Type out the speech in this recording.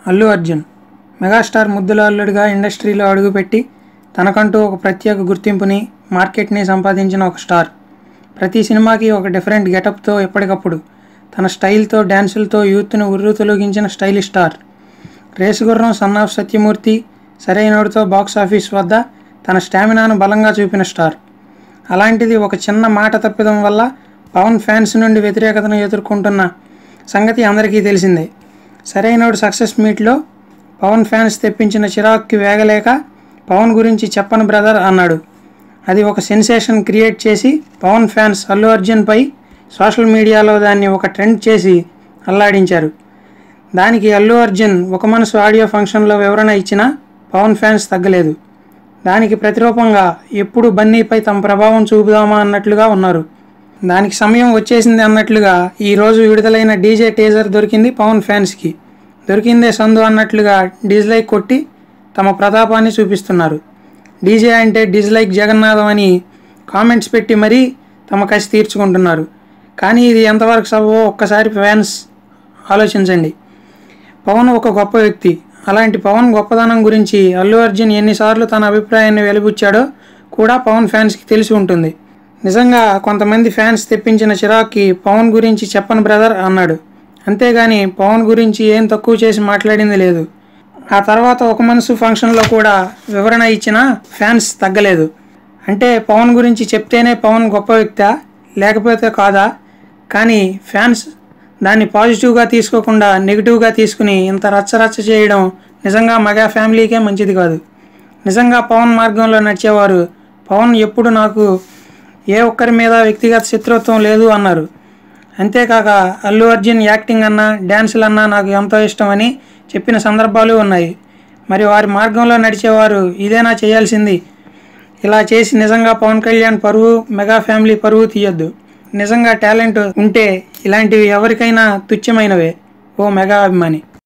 Allu Arjun megastar ముద్దుల అల్లుడిగా ఇండస్ట్రీలో అడుగుపెట్టి తనకంటూ ఒక ప్రత్యేక గుర్తింపుని, మార్కెట్ని సంపాదించిన ఒక స్టార్. ప్రతి సినిమాకి ఒక డిఫరెంట్ గెటప్తో ఎప్పటికప్పుడు తన స్టైల్తో, డ్యాన్సులతో యూత్ను ఉర్రూతలూగించిన stylish star. Race Gurram son of Satyamurthy, సరైనోడితో బాక్స్ ఆఫీస్ వద్ద తన స్టామినాను బలంగా చూపిన స్టార్. అలాంటిది ఒక చిన్న మాట తప్పిదం వల్ల పవన్ ఫ్యాన్స్ నుండి వ్యతిరేకతను ఎదుర్కొంటున్న సంగతి అందరికీ తెలిసిందే. సరైనోడు సక్సెస్ మీట్లో పవన్ ఫ్యాన్స్ తెప్పించిన చిరాకుకి వేగలేక పవన్ గురించి చెప్పను బ్రదర్ అన్నాడు. అది ఒక సెన్సేషన్ క్రియేట్ చేసి పవన్ ఫ్యాన్స్ అల్లు అర్జున్పై సోషల్ మీడియాలో దాన్ని ఒక ట్రెండ్ చేసి అల్లాడించారు. దానికి అల్లు అర్జున్ ఒక మనసు ఆడియో ఫంక్షన్లో వివరణ ఇచ్చినా పవన్ ఫ్యాన్స్ తగ్గలేదు. దానికి ప్రతిరూపంగా ఎప్పుడు బన్నీపై తమ ప్రభావం చూపుదామా అన్నట్లుగా ఉన్నారు. దానికి సమయం వచ్చేసింది అన్నట్లుగా ఈరోజు విడుదలైన డీజే టీజర్ దొరికింది పవన్ ఫ్యాన్స్కి. దొరికిందే సందు అన్నట్లుగా డిస్లైక్ కొట్టి తమ ప్రతాపాన్ని చూపిస్తున్నారు. డీజే అంటే డిస్లైక్ జగన్నాథం అని కామెంట్స్ పెట్టి మరీ తమ కసి తీర్చుకుంటున్నారు. కానీ ఇది ఎంతవరకు సబబో ఒక్కసారి ఫ్యాన్స్ ఆలోచించండి. పవన్ ఒక గొప్ప వ్యక్తి. అలాంటి పవన్ గొప్పదనం గురించి అల్లు అర్జున్ ఎన్నిసార్లు తన అభిప్రాయాన్ని వెలిబుచ్చాడో కూడా పవన్ ఫ్యాన్స్కి తెలిసి ఉంటుంది. నిజంగా కొంతమంది ఫ్యాన్స్ తెప్పించిన చిరాక్కి పవన్ గురించి చెప్పను బ్రదర్ అన్నాడు. అంతేగాని పవన్ గురించి ఏం తక్కువ చేసి మాట్లాడింది లేదు. ఆ తర్వాత ఒక మనసు ఫంక్షన్లో కూడా వివరణ ఇచ్చిన ఫ్యాన్స్ తగ్గలేదు. అంటే పవన్ గురించి చెప్తేనే పవన్ గొప్ప వ్యక్తా లేకపోతే కాదా? కానీ ఫ్యాన్స్ దాన్ని పాజిటివ్గా తీసుకోకుండా నెగిటివ్గా తీసుకుని ఇంత రచ్చరచ్చ చేయడం నిజంగా మెగా ఫ్యామిలీకే మంచిది కాదు. నిజంగా పవన్ మార్గంలో నడిచేవారు పవన్ ఎప్పుడు నాకు ఏ ఒక్కరి మీద వ్యక్తిగత శత్రుత్వం లేదు అన్నారు. అంతేకాక అల్లు అర్జున్ యాక్టింగ్ అన్నా, డ్యాన్సులు అన్నా నాకు ఎంతో ఇష్టమని చెప్పిన సందర్భాలు ఉన్నాయి. మరి వారి మార్గంలో నడిచేవారు ఇదేనా చేయాల్సింది? ఇలా చేసి నిజంగా పవన్ కళ్యాణ్ పరువు, మెగా ఫ్యామిలీ పరువు తీయొద్దు. నిజంగా టాలెంట్ ఉంటే ఇలాంటివి ఎవరికైనా తుచ్చమైనవే ఓ మెగా అభిమాని.